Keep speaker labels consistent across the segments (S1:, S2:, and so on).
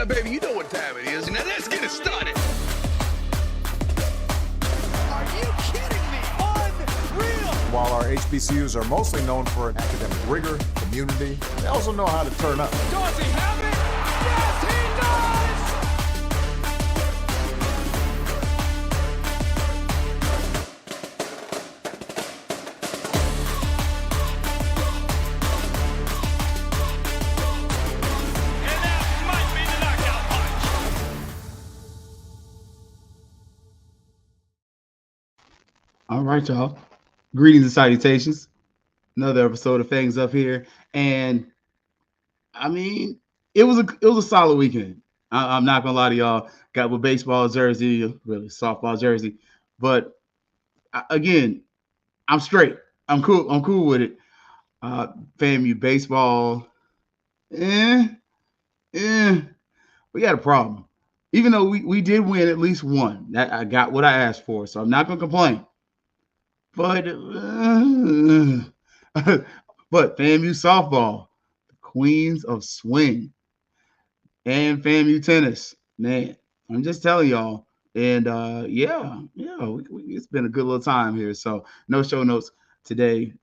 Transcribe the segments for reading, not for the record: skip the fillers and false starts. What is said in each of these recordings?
S1: Yeah, baby, you know what time it is. Now let's get it started.
S2: Are you kidding me? Unreal!
S3: While our HBCUs are mostly known for academic rigor, community, they also know how to turn up.
S2: Does he have it? Yes, he does!
S1: And that might be the knockout punch.
S4: All right, y'all. Greetings and salutations. Another episode of Fangs up here, and I mean, it was a solid weekend. I'm not gonna lie to y'all. Got with baseball jersey, really softball jersey, but again, I'm straight. I'm cool. I'm cool with it. FAMU baseball, eh, eh. We got a problem. Even though we did win at least one, that I got what I asked for, so I'm not gonna complain. But but FAMU softball, the Queens of Swing, and FAMU tennis, man, I'm just telling y'all. And it's been a good little time here. So no show notes today.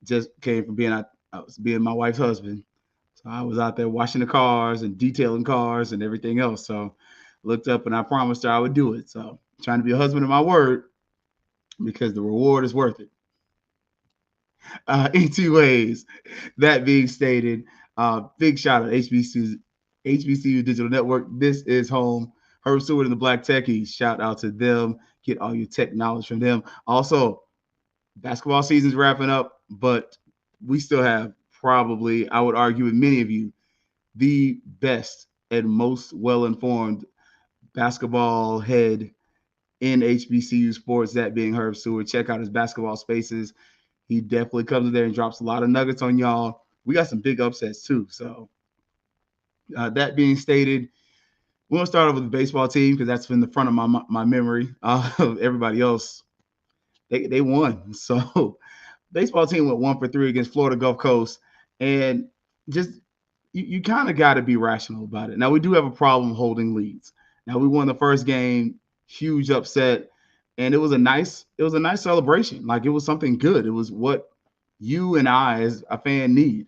S4: Just came from I was being my wife's husband. So I was out there washing the cars and detailing cars and everything else. So looked up and I promised her I would do it. So trying to be a husband of my word because the reward is worth it. In two ways. That being stated, big shout out HBCU Digital Network. This is home. Herb Stewart and the Black Techies. Shout out to them. Get all your tech knowledge from them. Also, basketball season's wrapping up, but we still have probably, I would argue with many of you, the best and most well-informed basketball head in HBCU sports, that being Herb Stewart. Check out his basketball spaces. He definitely comes in there and drops a lot of nuggets on y'all. We got some big upsets too. So that being stated, we're going to start off with the baseball team because that's been the front of my memory. Everybody else, they won. So baseball team went 1-for-3 against Florida Gulf Coast. And just you kind of got to be rational about it. Now, we do have a problem holding leads. Now, we won the first game, huge upset. And it was a nice celebration. Like, it was something good. It was what you and I as a fan need,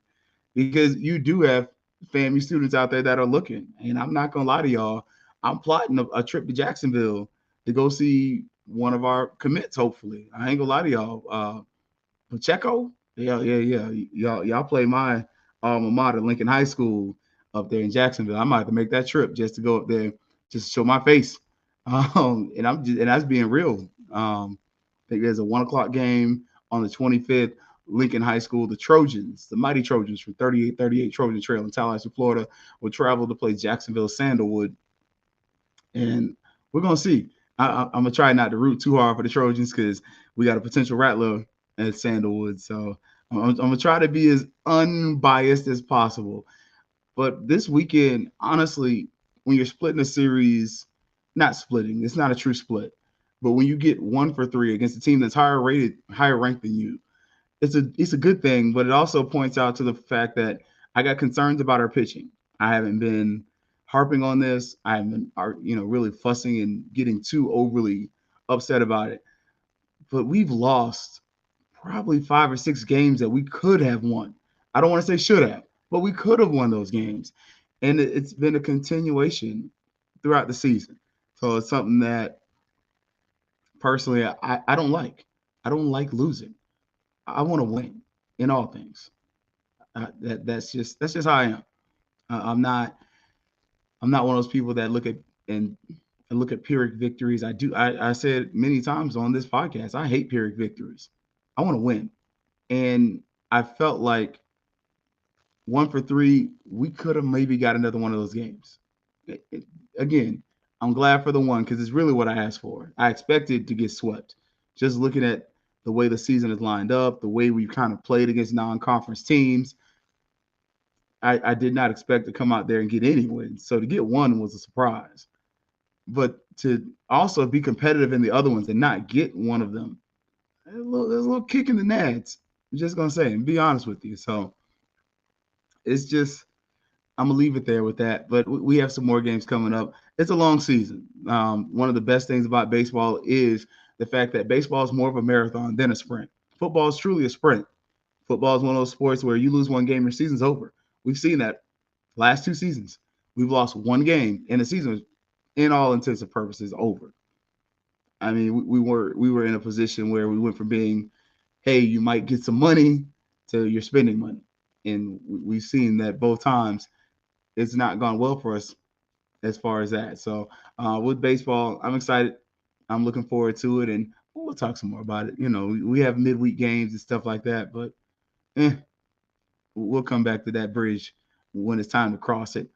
S4: because you do have FAMU students out there that are looking. And I'm not gonna lie to y'all, I'm plotting a trip to Jacksonville to go see one of our commits. Hopefully, I ain't gonna lie to y'all. Pacheco, yeah. Y'all play my alma mater, Lincoln High School, up there in Jacksonville. I might have to make that trip just to go up there, just to show my face. And that's being real. I think there's a 1:00 game on the 25th. Lincoln High School, the Trojans, the mighty Trojans from 3838 Trojan Trail in Tallahassee, Florida, will travel to play Jacksonville Sandalwood. And we're gonna see. I'm gonna try not to root too hard for the Trojans because we got a potential Rattler at Sandalwood. So I'm gonna try to be as unbiased as possible. But this weekend, honestly, when you're splitting a series, not splitting, it's not a true split, but when you get 1-for-3 against a team that's higher ranked than you, it's a good thing. But it also points out to the fact that I got concerns about our pitching. I haven't been harping on this. I haven't been really fussing and getting too overly upset about it. But we've lost probably 5 or 6 games that we could have won. I don't want to say should have, but we could have won those games. And it's been a continuation throughout the season. So it's something that personally I don't like. I don't like losing. I want to win in all things. That's just how I am. I'm not one of those people that look at Pyrrhic victories. I said many times on this podcast, I hate Pyrrhic victories. I want to win. And I felt like 1-for-3, we could have maybe got another one of those games. Again, I'm glad for the one because it's really what I asked for. I expected to get swept. Just looking at the way the season is lined up, the way we've kind of played against non-conference teams, I did not expect to come out there and get any wins. So to get one was a surprise. But to also be competitive in the other ones and not get one of them, there's a little kick in the nads. I'm just going to say and be honest with you. So it's just I'm gonna leave it there with that. But we have some more games coming up. It's a long season. One of the best things about baseball is the fact that baseball is more of a marathon than a sprint. Football is truly a sprint. Football is one of those sports where you lose one game, your season's over. We've seen that last 2 seasons. We've lost one game, and the season was, in all intents and purposes, over. I mean, we were in a position where we went from being, hey, you might get some money to you're spending money, and we've seen that both times. It's not gone well for us as far as that. So with baseball, I'm excited. I'm looking forward to it, and we'll talk some more about it. We have midweek games and stuff like that, but we'll come back to that bridge when it's time to cross it.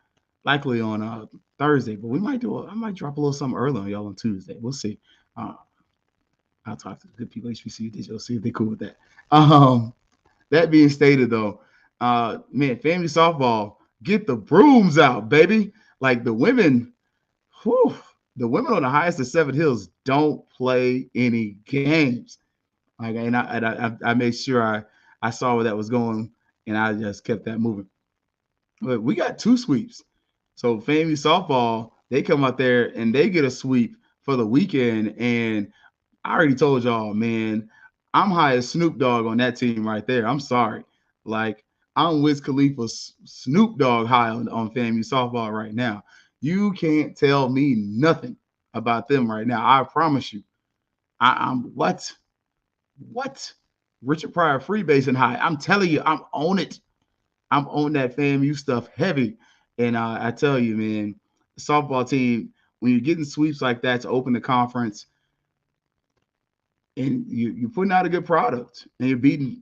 S4: Likely on Thursday, but we might I might drop a little something early on y'all on Tuesday. We'll see. Uh, I'll talk to the good people at HBCU Digital, see if they're cool with that. That being stated, though, man, family softball, get the brooms out, baby. Like the women, whew, the women on the highest of Seven Hills don't play any games. Like, and I made sure I saw where that was going, and I just kept that moving. But we got 2 sweeps. So FAMU softball, they come out there and they get a sweep for the weekend. And I already told y'all, man, I'm high as Snoop Dogg on that team right there. I'm sorry. Like, I'm Wiz Khalifa's Snoop Dogg high on FAMU softball right now. You can't tell me nothing about them right now. I promise you. I'm what? What? Richard Pryor freebasing high. I'm telling you, I'm on it. I'm on that FAMU stuff heavy. And I tell you, man, the softball team, when you're getting sweeps like that to open the conference, and you're putting out a good product, and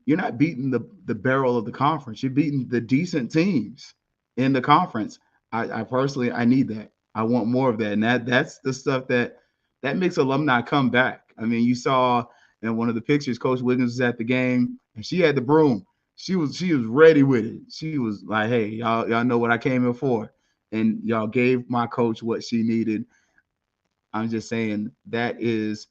S4: you're not beating the barrel of the conference. You're beating the decent teams in the conference. I personally, I need that. I want more of that. And that's the stuff that makes alumni come back. I mean, you saw in one of the pictures, Coach Wiggins was at the game, and she had the broom. She was ready with it. She was like, hey, y'all know what I came in for. And y'all gave my coach what she needed. I'm just saying that is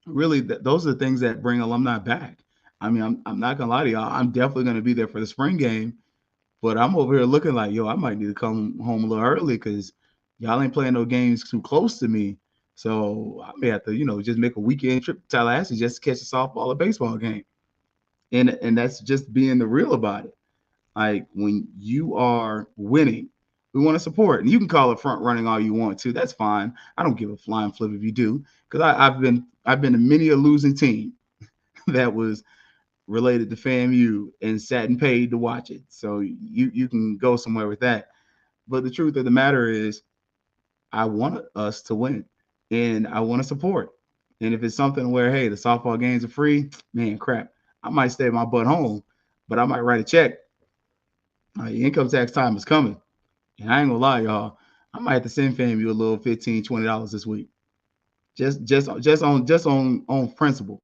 S4: really those are the things that bring alumni back. I mean, I'm not gonna lie to y'all. I'm definitely gonna be there for the spring game, but I'm over here looking like, yo, I might need to come home a little early because y'all ain't playing no games too close to me. So I may have to, just make a weekend trip to Tallahassee just to catch a softball or baseball game. And that's just being the real about it. Like when you are winning, we want to support. And you can call it front running all you want to. That's fine. I don't give a flying flip if you do, because I've been to many a losing team that was related to FAMU and sat and paid to watch it. So you can go somewhere with that. But the truth of the matter is, I want us to win, and I want to support. And if it's something where, hey, the softball games are free, man, crap, I might stay my butt home, but I might write a check. Income tax time is coming. And I ain't gonna lie, y'all. I might have to send FAMU a little $15, $20 this week. Just on principle.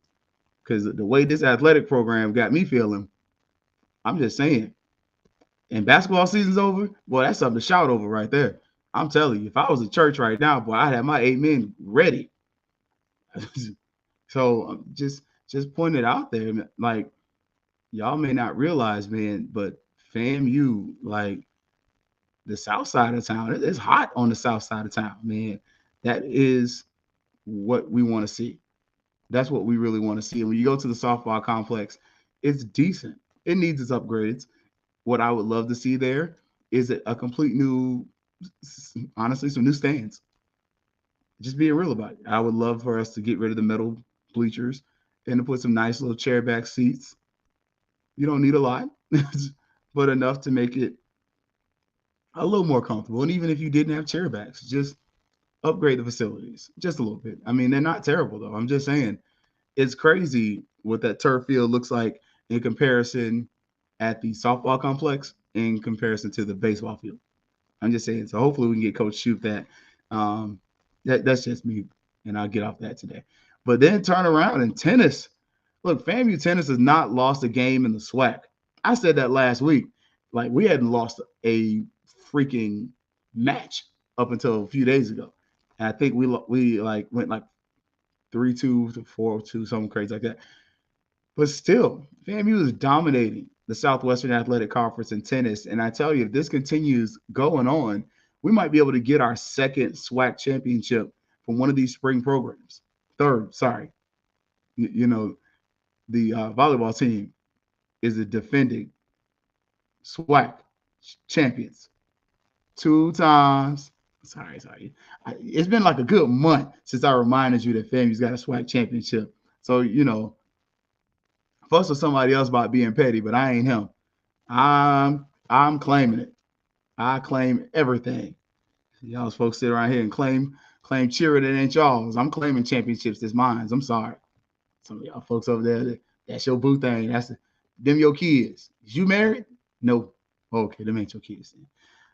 S4: Because the way this athletic program got me feeling, I'm just saying. And basketball season's over, boy, that's something to shout over right there. I'm telling you, if I was at church right now, boy, I'd have my amen ready. So just pointing it out there, like y'all may not realize, man, but FAMU, like the south side of town, it's hot on the south side of town, man. That is what we want to see. That's what we really want to see. And when you go to the softball complex, it's decent. It needs its upgrades. What I would love to see there is a complete new, honestly, some new stands. Just being real about it. I would love for us to get rid of the metal bleachers and to put some nice little chair back seats. You don't need a lot, but enough to make it a little more comfortable. And even if you didn't have chair backs, just upgrade the facilities just a little bit. I mean, they're not terrible though. I'm just saying it's crazy what that turf field looks like in comparison at the softball complex in comparison to the baseball field. I'm just saying. So hopefully we can get Coach Shoot that. That's just me, and I'll get off that today. But then turn around and tennis. Look, FAMU tennis has not lost a game in the SWAC. I said that last week. Like we hadn't lost a freaking match up until a few days ago. And I think we like went like 3-2 to 4-2, something crazy like that. But still, FAMU is dominating the Southwestern Athletic Conference in tennis. And I tell you, if this continues going on, we might be able to get our second SWAC championship from one of these spring programs. Third, sorry. The volleyball team is the defending SWAC champions 2 times. Sorry. It's been like a good month since I reminded you that FAMU's got a SWAC championship. So, fuss with somebody else about being petty, but I ain't him. I'm claiming it. I claim everything. Y'all folks sit around here and claim cheer that ain't y'all's. I'm claiming championships that's mine. I'm sorry. Some of y'all folks over there, that's your boo thing. That's them your kids. Is you married? No. Okay, them ain't your kids then.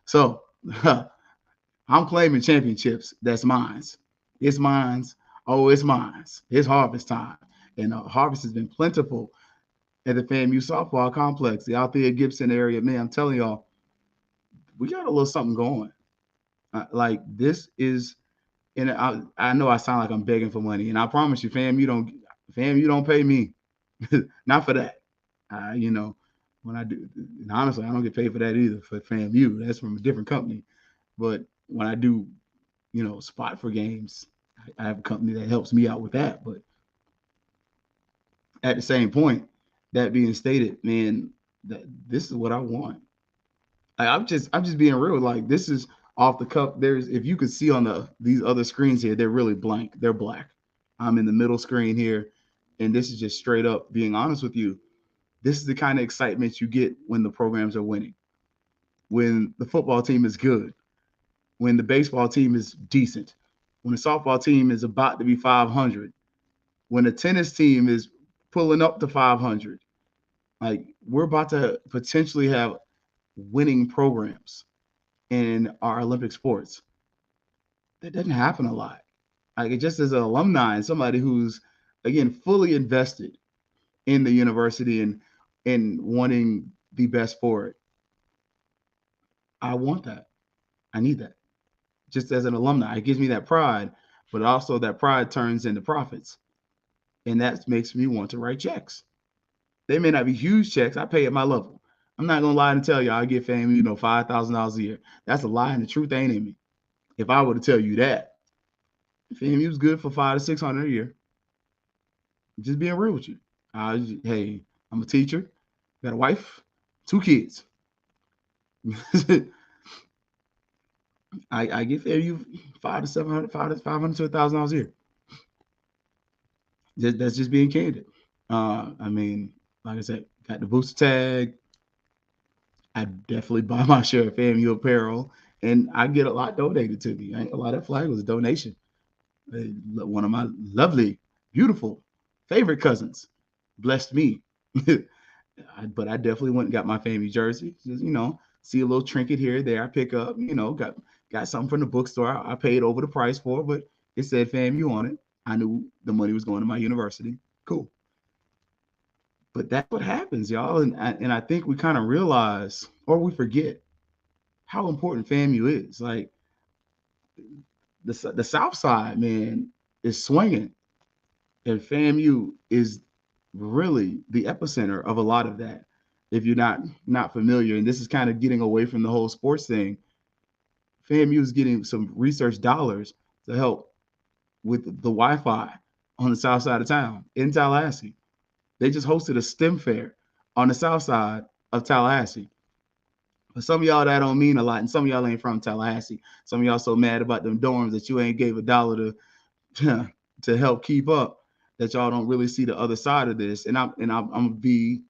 S4: So I'm claiming championships. That's mine. It's mine. Oh, it's mine. It's harvest time. And harvest has been plentiful at the FAMU softball complex, the Althea Gibson area. Man, I'm telling y'all, we got a little something going. Like this is, and I know I sound like I'm begging for money, and I promise you, FAMU don't pay me, not for that. When I do, and honestly, I don't get paid for that either for FAMU. That's from a different company. But when I do, spot for games, I have a company that helps me out with that. But at the same point, that being stated, man, this is what I want. I'm just being real. Like this is off the cuff. If you could see on these other screens here, they're really blank. They're black. I'm in the middle screen here, and this is just straight up being honest with you. This is the kind of excitement you get when the programs are winning, when the football team is good, when the baseball team is decent, when the softball team is about to be 500, when the tennis team is pulling up to 500. Like we're about to potentially have winning programs in our Olympic sports. That doesn't happen a lot. Like it just as an alumni and somebody who's again fully invested in the university and wanting the best for it. I want that. I need that. Just as an alumni, it gives me that pride, but also that pride turns into profits. And that makes me want to write checks. They may not be huge checks. I pay at my level. I'm not gonna lie and tell you I get FAMU, $5,000 a year. That's a lie, and the truth ain't in me. If I were to tell you that, FAMU's good for $500 to $600 a year. Just being real with you. Hey, I'm a teacher, got a wife, 2 kids. I get FAMU $500 to $700, $500 to $1,000 a year. That's just being candid. I mean, like I said, got the booster tag. I definitely buy my share of FAMU apparel, and I get a lot donated to me. I ain't gonna lie, that flag was a donation. One of my lovely, beautiful, favorite cousins blessed me. But I definitely went and got my FAMU jersey. Just, see a little trinket here or there. I pick up, got something from the bookstore. I paid over the price for it, but it said FAMU on it. I knew the money was going to my university. Cool. But that's what happens, y'all. And I think we kind of realize, or we forget, how important FAMU is. Like the South Side, man, is swinging, and FAMU is really the epicenter of a lot of that. If you're not familiar, and this is kind of getting away from the whole sports thing, FAMU is getting some research dollars to help with the Wi-Fi on the south side of town in Tallahassee. They just hosted a STEM fair on the south side of Tallahassee. But some of y'all that don't mean a lot, and some of y'all ain't from Tallahassee. Some of y'all so mad about them dorms that you ain't gave $1 to help keep up that y'all don't really see the other side of this. And I'm gonna be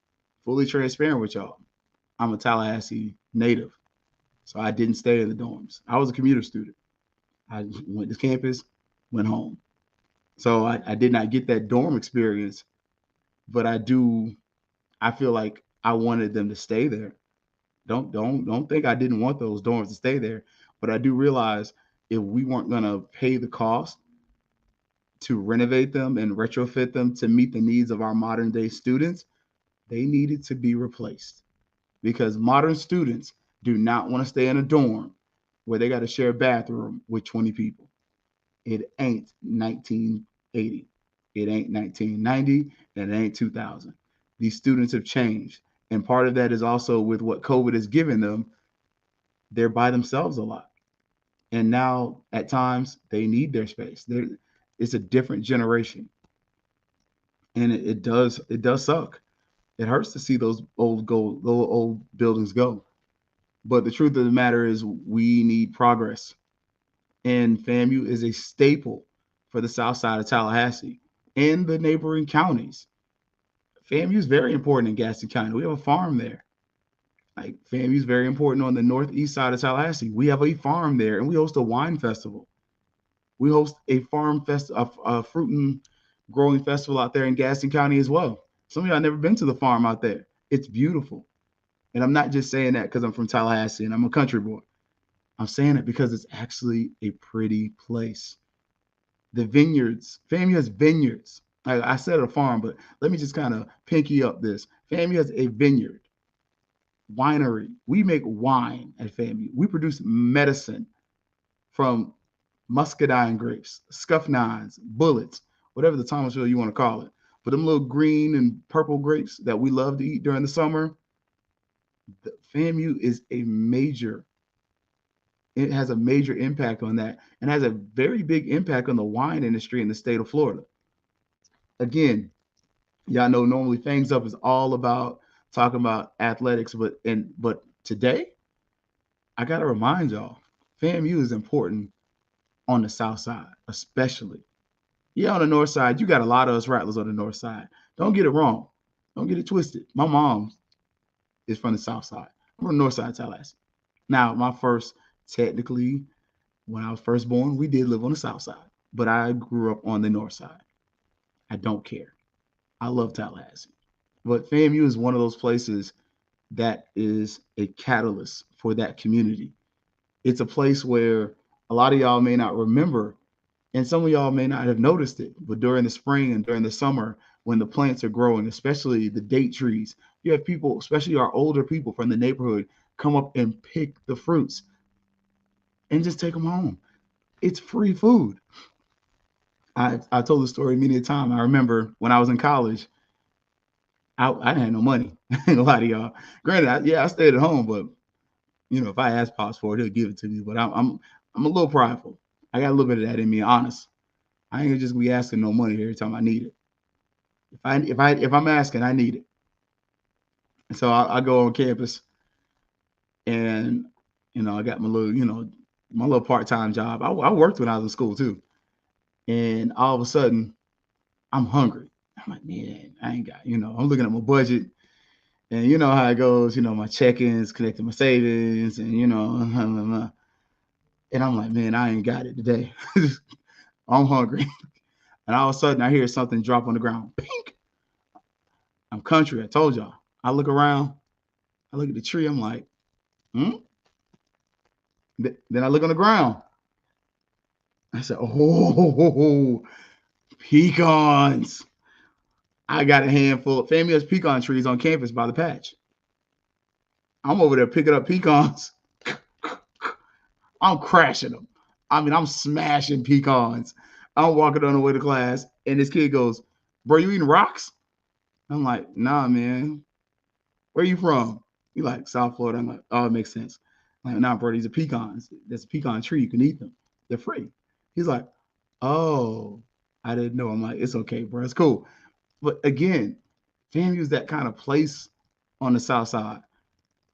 S4: fully transparent with y'all. I'm a Tallahassee native, so I didn't stay in the dorms. I was a commuter student. I went to campus, went home. So I did not get that dorm experience, but I feel like I wanted them to stay there. Don't think I didn't want those dorms to stay there, but I do realize if we weren't gonna pay the cost to renovate them and retrofit them to meet the needs of our modern day students, they needed to be replaced, because modern students do not want to stay in a dorm where they got to share a bathroom with 20 people. It ain't 1980. It ain't 1990, and it ain't 2000. These students have changed. And part of that is also with what COVID has given them. They're by themselves a lot. And now at times they need their space. It's a different generation. And it does suck. It hurts to see those old buildings go. But the truth of the matter is we need progress. And FAMU is a staple for the south side of Tallahassee and the neighboring counties. FAMU is very important in Gaston County. We have a farm there. Like FAMU is very important on the northeast side of Tallahassee. We have a farm there, and we host a wine festival. We host a a fruit and growing festival out there in Gaston County as well. Some of y'all never been to the farm out there. It's beautiful. And I'm not just saying that because I'm from Tallahassee and I'm a country boy. I'm saying it because it's actually a pretty place. The vineyards, FAMU has vineyards. I said a farm, but let me just kind of pinky up this. FAMU has a vineyard, winery. We make wine at FAMU. We produce medicine from muscadine grapes, scuff nines, bullets, whatever the Thomasville you want to call it. But them little green and purple grapes that we love to eat during the summer, the FAMU is it has a major impact on that and has a very big impact on the wine industry in the state of Florida. Again, y'all know normally Fangs Up is all about talking about athletics, but today I gotta remind y'all, FAMU is important on the south side, especially. Yeah, on the north side, you got a lot of us Rattlers on the north side. Don't get it wrong. Don't get it twisted. My mom is from the south side. I'm from the north side of Tallahassee. Now, technically, when I was first born, we did live on the south side, but I grew up on the north side. I don't care. I love Tallahassee. But FAMU is one of those places that is a catalyst for that community. It's a place where a lot of y'all may not remember, and some of y'all may not have noticed it, but during the spring and during the summer, when the plants are growing, especially the date trees, you have people, especially our older people from the neighborhood, come up and pick the fruits and just take them home. It's free food. I told the story many a time. I remember when I was in college, I didn't have no money. A lot of y'all. Granted, I stayed at home, but if I ask Pops for it, he'll give it to me. But I'm a little prideful. I got a little bit of that in me, honest. I ain't gonna just be asking no money every time I need it. If I'm asking, I need it. And so I go on campus, and I got my little part-time job. I worked when I was in school too. And all of a sudden, I'm hungry. I'm like, man, I ain't got, I'm looking at my budget, and you know how it goes, my check-ins, connecting my savings, and and I'm like, man, I ain't got it today. I'm hungry. And all of a sudden I hear something drop on the ground. Pink. I'm country. I told y'all. I look around. I look at the tree. I'm like, Then I look on the ground. I said, oh, pecans. I got a handful. FAMU has pecan trees on campus by the patch. I'm over there picking up pecans. I'm crashing them. I mean, I'm smashing pecans. I'm walking on the way to class, and this kid goes, bro, you eating rocks? I'm like, nah, man. Where you from? He like, South Florida. I'm like, oh, it makes sense. I'm like, nah, bro, these are pecans. There's a pecan tree. You can eat them. They're free. He's like, oh, I didn't know. I'm like, it's okay, bro. It's cool. But again, FAMU is that kind of place on the south side.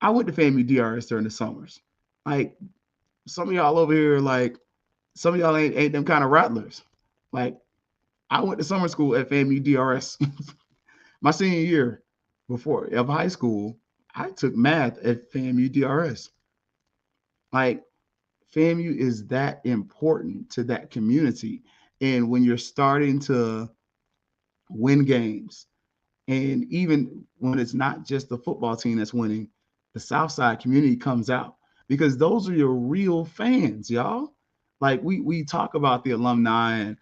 S4: I went to FAMU DRS during the summers. Like, some of y'all over here, like, some of y'all ain't them kind of Rattlers. Like, I went to summer school at FAMU DRS. My senior year of high school, I took math at FAMU DRS. Like, FAMU is that important to that community. And when you're starting to win games, and even when it's not just the football team that's winning, the Southside community comes out, because those are your real fans, y'all. Like, we talk about the alumni, and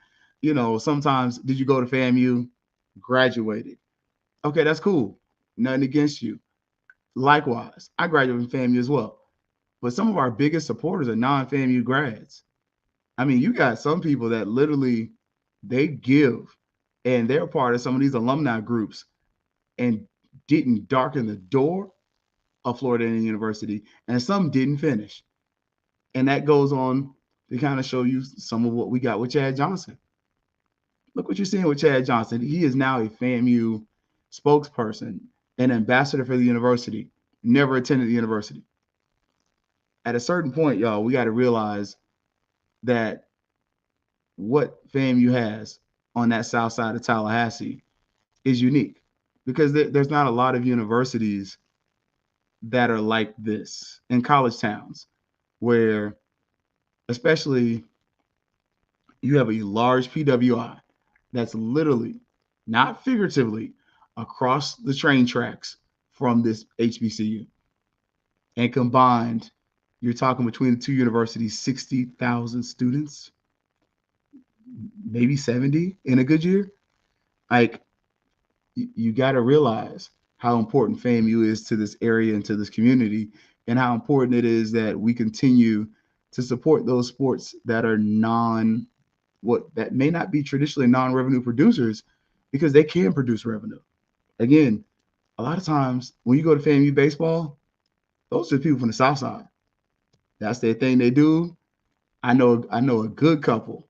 S4: sometimes, did you go to FAMU? Graduated. Okay, that's cool. Nothing against you. Likewise, I graduated from FAMU as well. But some of our biggest supporters are non-FAMU grads. I mean, you got some people that literally, they give, and they're part of some of these alumni groups, and didn't darken the door of Florida A&M University, and some didn't finish. And that goes on to kind of show you some of what we got with Chad Johnson. Look what you're seeing with Chad Johnson. He is now a FAMU spokesperson, an ambassador for the university, never attended the university. At a certain point, y'all, we got to realize that what FAMU has on that south side of Tallahassee is unique, because there's not a lot of universities that are like this in college towns, where especially you have a large PWI that's literally, not figuratively, across the train tracks from this HBCU. And combined, you're talking between the two universities, 60,000 students, maybe 70 in a good year. Like, you got to realize how important FAMU is to this area and to this community, and how important it is that we continue to support those sports that are that may not be traditionally non-revenue producers, because they can produce revenue. Again, a lot of times when you go to FAMU baseball, those are people from the South Side. That's their thing they do. I know a good couple.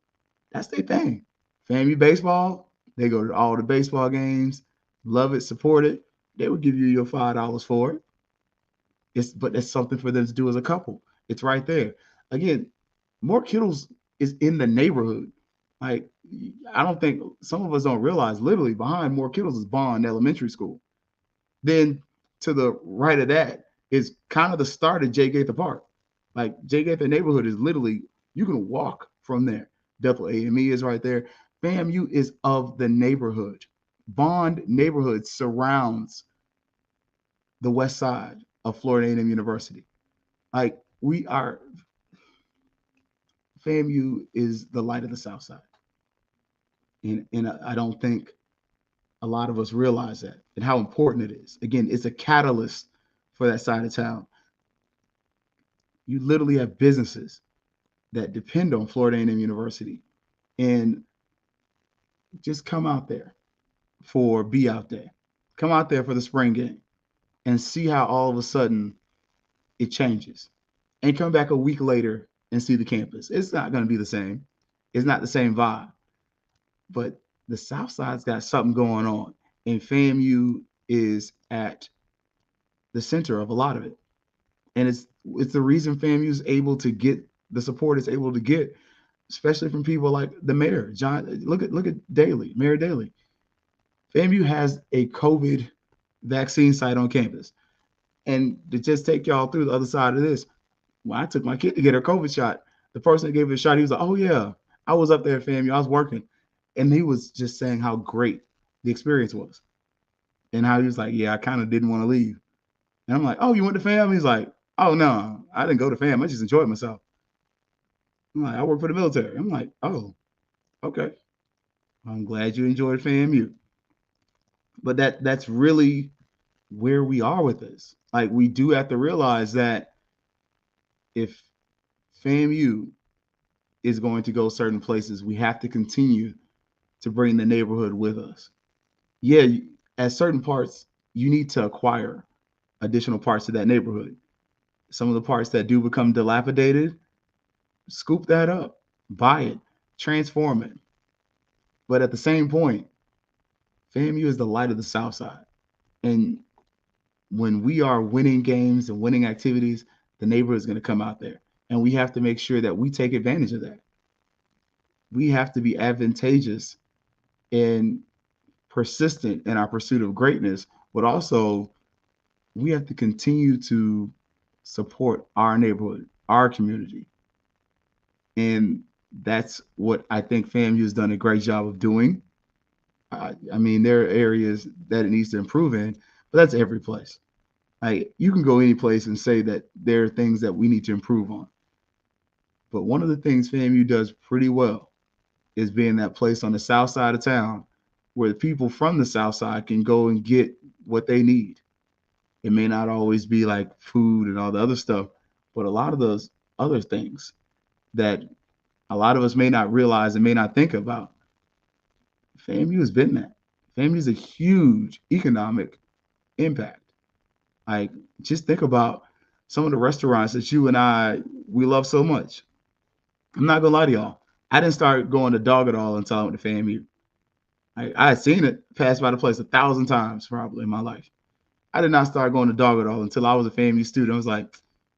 S4: That's their thing. FAMU baseball, they go to all the baseball games, love it, support it. They would give you your $5 for it. But it's something for them to do as a couple. It's right there. Again, More Kittles is in the neighborhood. Like, I don't think some of us don't realize, literally behind More Kittles is Bond Elementary School. Then to the right of that is kind of the start of J. Gaither Park. Like, J. Gaither neighborhood is literally, you can walk from there. Bethel AME is right there. FAMU is of the neighborhood. Bond neighborhood surrounds the west side of Florida A&M University. Like, FAMU is the light of the South Side. And I don't think a lot of us realize that and how important it is. Again, it's a catalyst for that side of town. You literally have businesses that depend on Florida A&M University, and just come out there for Be Out Day. Come out there for the spring game and see how all of a sudden it changes. And come back a week later and see the campus. It's not going to be the same. It's not the same vibe. But the South Side's got something going on, and FAMU is at the center of a lot of it. And it's the reason FAMU is able to get the support it's able to get, especially from people like the mayor, John. Look at Daley, Mayor Daley. FAMU has a COVID vaccine site on campus. And to just take y'all through the other side of this, when I took my kid to get her COVID shot, the person that gave it a shot, he was like, "Oh yeah, I was up there at FAMU, I was working." And he was just saying how great the experience was, and how he was like, "Yeah, I kind of didn't want to leave." And I'm like, "Oh, you went to FAM?" He's like, "Oh no, I didn't go to FAM. I just enjoyed myself." I'm like, "I work for the military." I'm like, "Oh, okay. I'm glad you enjoyed FAMU." But that's really where we are with this. Like, we do have to realize that if FAMU is going to go certain places, we have to continue to bring the neighborhood with us. Yeah, at certain parts, you need to acquire additional parts of that neighborhood. Some of the parts that do become dilapidated, scoop that up, buy it, transform it. But at the same point, FAMU is the light of the South Side. And when we are winning games and winning activities, the neighborhood is going to come out there. And we have to make sure that we take advantage of that. We have to be advantageous and persistent in our pursuit of greatness, but also we have to continue to support our neighborhood, our community. And that's what I think FAMU has done a great job of doing. I mean, there are areas that it needs to improve in, but that's every place. Like, you can go any place and say that there are things that we need to improve on. But one of the things FAMU does pretty well is being that place on the south side of town where the people from the south side can go and get what they need. It may not always be like food and all the other stuff, but a lot of those other things that a lot of us may not realize and may not think about, FAMU has been that. FAMU is a huge economic impact. Like, just think about some of the restaurants that you and we love so much. I'm not gonna lie to y'all. I didn't start going to Dog at All until I went to FAMU. I had seen it pass by the place 1,000 times probably in my life. I did not start going to Dog at All until I was a FAMU student. I was like,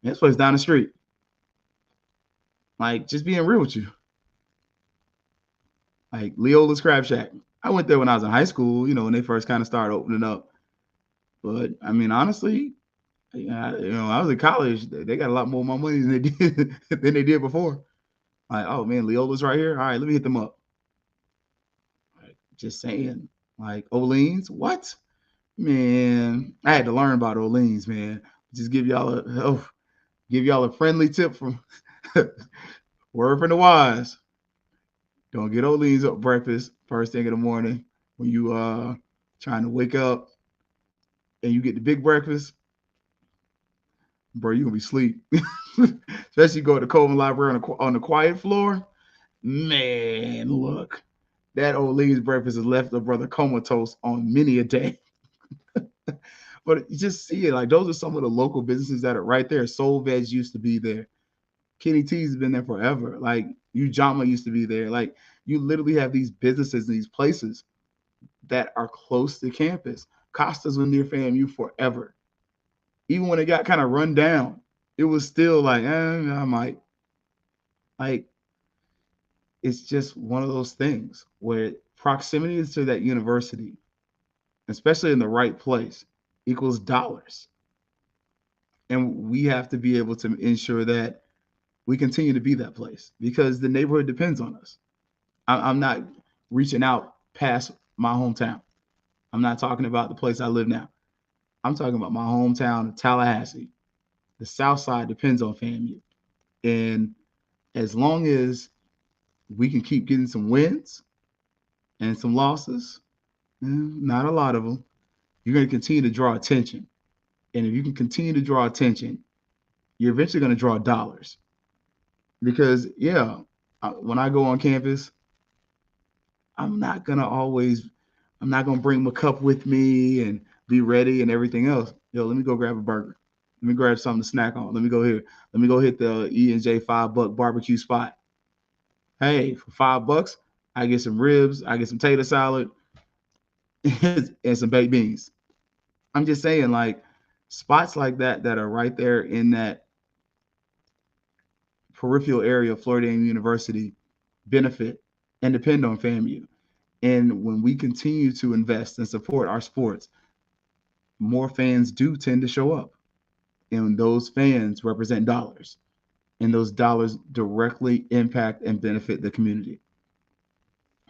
S4: man, this place down the street. Like, just being real with you. Like Leola's Crab Shack. I went there when I was in high school, when they first kind of started opening up. But I mean, honestly, I was in college. They got a lot more money than they did before. Like, oh man, Leola's right here. All right, let me hit them up. Like, just saying. Like Olene's, what? Man, I had to learn about Olene's, man. Just give y'all a friendly tip from word from the wise. Don't get Olene's up breakfast first thing in the morning when you trying to wake up and you get the big breakfast. Bro, you're gonna be asleep. Especially go to Coleman Library on the quiet floor. Man, look. That Olene's breakfast has left a brother comatose on many a day. But you just see it. Like, those are some of the local businesses that are right there. Soul Veg used to be there. Kenny T's has been there forever. Like, Ujama used to be there. Like, you literally have these businesses and these places that are close to campus. Costa's was near FAMU forever. Even when it got kind of run down, it was still like, I might. Like, it's just one of those things where proximity to that university, especially in the right place, equals dollars. And we have to be able to ensure that we continue to be that place because the neighborhood depends on us. I'm not reaching out past my hometown. I'm not talking about the place I live now. I'm talking about my hometown of Tallahassee. The South Side depends on FAMU. And as long as we can keep getting some wins and some losses, not a lot of them, you're going to continue to draw attention. And if you can continue to draw attention, you're eventually going to draw dollars. Because, when I go on campus, I'm not going to bring my cup with me and be ready and everything else. Let me go grab a burger. Let me grab something to snack on. Let me go here. Let me go hit the E&J $5 barbecue spot. Hey, for $5, I get some ribs, I get some tater salad, and some baked beans. I'm just saying, like, spots like that are right there in that peripheral area of Florida A&M University benefit and depend on FAMU. And when we continue to invest and support our sports, more fans do tend to show up. And those fans represent dollars. And those dollars directly impact and benefit the community.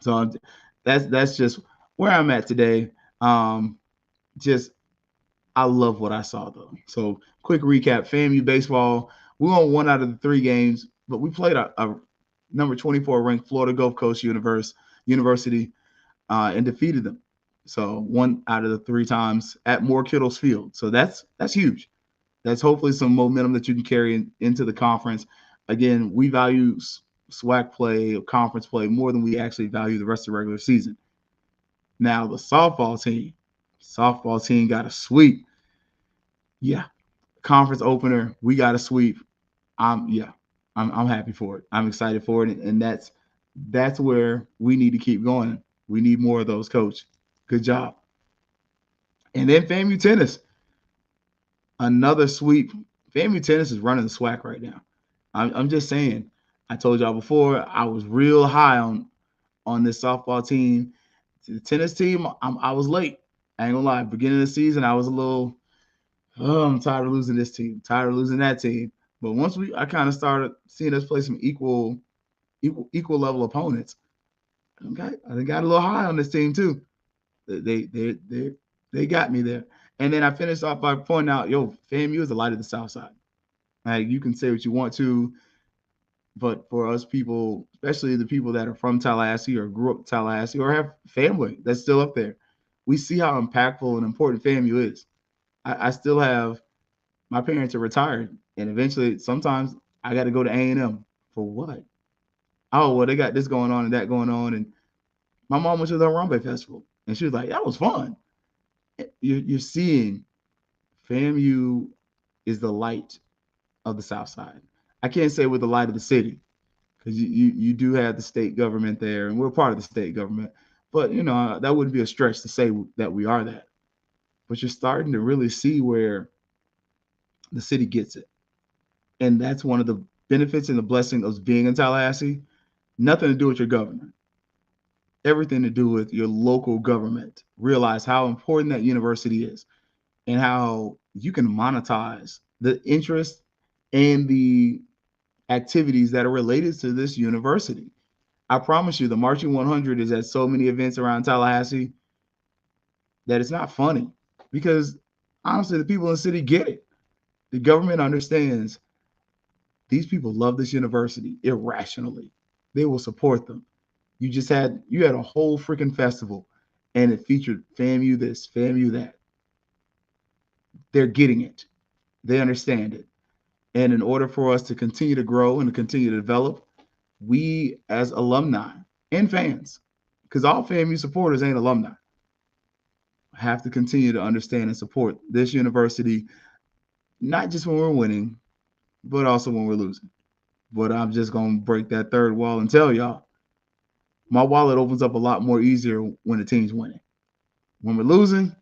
S4: So that's just where I'm at today. I love what I saw, though. So quick recap, FAMU baseball, we won 1 out of the 3 games, but we played a number 24 ranked Florida Gulf Coast University and defeated them. So 1 out of the 3 times at Moore Kittles Field. So that's huge. That's hopefully some momentum that you can carry into the conference. Again, we value SWAC play, conference play, more than we actually value the rest of the regular season. Now, the softball team got a sweep. Yeah, conference opener, we got a sweep. I'm happy for it. I'm excited for it, and that's where we need to keep going. We need more of those, Coach. Good job. And then FAMU tennis. Another sweep. FAMU tennis is running the SWAC right now. I'm just saying. I told y'all before, I was real high on this softball team. The tennis team, I was late. I ain't gonna lie. Beginning of the season, I was a little, I'm tired of losing this team, tired of losing that team. But once I kind of started seeing us play some equal level opponents, I got a little high on this team too. They got me there. And then I finished off by pointing out, FAMU is the light of the South Side. Like, you can say what you want to, but for us people, especially the people that are from Tallahassee or grew up in Tallahassee or have family that's still up there, we see how impactful and important FAMU is. I still have, my parents are retired, and eventually sometimes I got to go to A&M for what? Oh, well, they got this going on and that going on. And my mom went to the Harambe Festival, and she was like, that was fun. you're seeing FAMU is the light of the South Side. I can't say we're the light of the city because you do have the state government there, and we're part of the state government. But that wouldn't be a stretch to say that we are that. But you're starting to really see where the city gets it, and that's one of the benefits and the blessing of being in Tallahassee. Nothing to do with your governor. Everything to do with your local government. Realize how important that university is and how you can monetize the interest and the activities that are related to this university. I promise you, the Marching 100 is at so many events around Tallahassee that it's not funny because honestly, the people in the city get it. The government understands these people love this university irrationally. They will support them. You had a whole freaking festival and it featured FAMU this, FAMU that. They're getting it. They understand it. And in order for us to continue to grow and to continue to develop, we as alumni and fans, because all FAMU supporters ain't alumni, have to continue to understand and support this university, not just when we're winning, but also when we're losing. But I'm just going to break that third wall and tell y'all, my wallet opens up a lot more easier when the team's winning. When we're losing,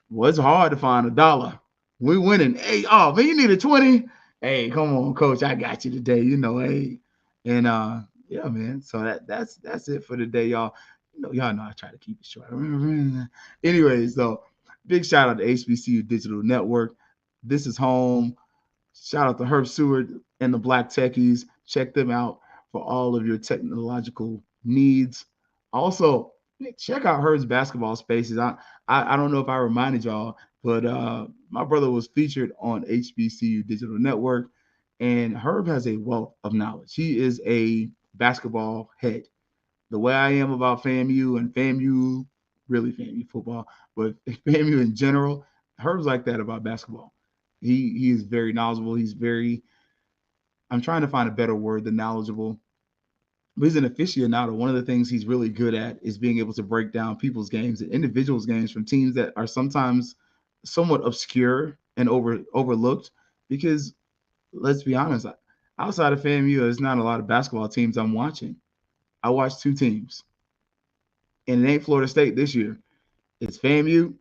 S4: well, it's hard to find $1. We're winning. Hey, oh, man, you need a 20? Hey, come on, coach. I got you today. Hey. And yeah, man. So that's it for today, y'all. Y'all know I try to keep it short. Anyways, though, big shout out to HBCU Digital Network. This is home. Shout out to Herb Seward and the Black Techies. Check them out for all of your technological needs. Also, check out Herb's basketball spaces. I don't know if I reminded y'all, but my brother was featured on HBCU Digital Network, and Herb has a wealth of knowledge. He is a basketball head. The way I am about FAMU and FAMU, really FAMU football, but FAMU in general, Herb's like that about basketball. He is very knowledgeable. I'm trying to find a better word than knowledgeable. But he's an aficionado. One of the things he's really good at is being able to break down people's games and individuals' games from teams that are sometimes somewhat obscure and overlooked. Because let's be honest, outside of FAMU, there's not a lot of basketball teams I'm watching. I watch 2 teams, and it ain't Florida State this year. It's FAMU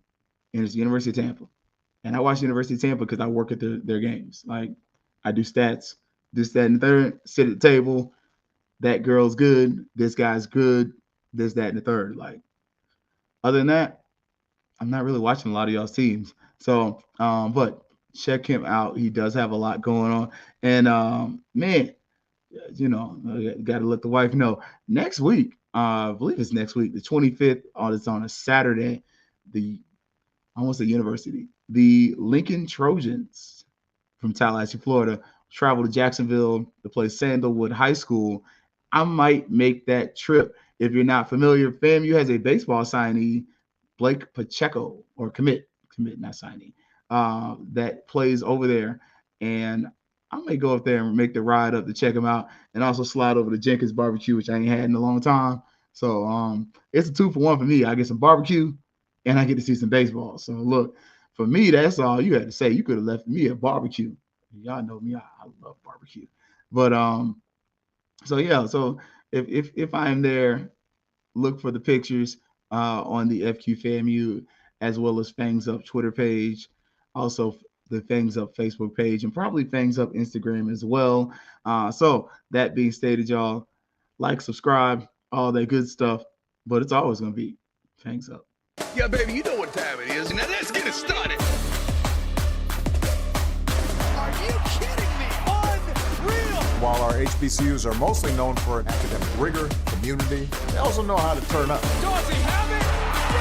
S4: and it's University of Tampa. And I watch University of Tampa because I work at their games. Like, I do stats, this, that, and the third, sit at the table. That girl's good. This guy's good. This, that, and the third. Like, other than that, I'm not really watching a lot of y'all's teams. So, but check him out. He does have a lot going on. And, man, got to let the wife know. Next week, I believe it's next week, the 25th, it's on a Saturday, university. The Lincoln Trojans from Tallahassee, Florida, travel to Jacksonville to play Sandalwood High School. I might make that trip. If you're not familiar, FAMU has a baseball signee, Blake Pacheco, or commit, not signee, that plays over there. And I may go up there and make the ride up to check him out, and also slide over to Jenkins Barbecue, which I ain't had in a long time. So it's a 2-for-1 for me. I get some barbecue, and I get to see some baseball. So look, for me, that's all you had to say. You could have left me a barbecue. Y'all know me. I love barbecue. But so yeah. So if I'm there, look for the pictures on the FQ FAMU as well as Fangs Up Twitter page, also the Fangs Up Facebook page, and probably Fangs Up Instagram as well. So that being stated, y'all, like, subscribe, all that good stuff. But it's always gonna be Fangs Up.
S2: Yeah, baby, you know what time it is. Now let's get it started. Are you kidding me? Unreal!
S3: While our HBCUs are mostly known for academic rigor, community, they also know how to turn up.
S1: Does he have it?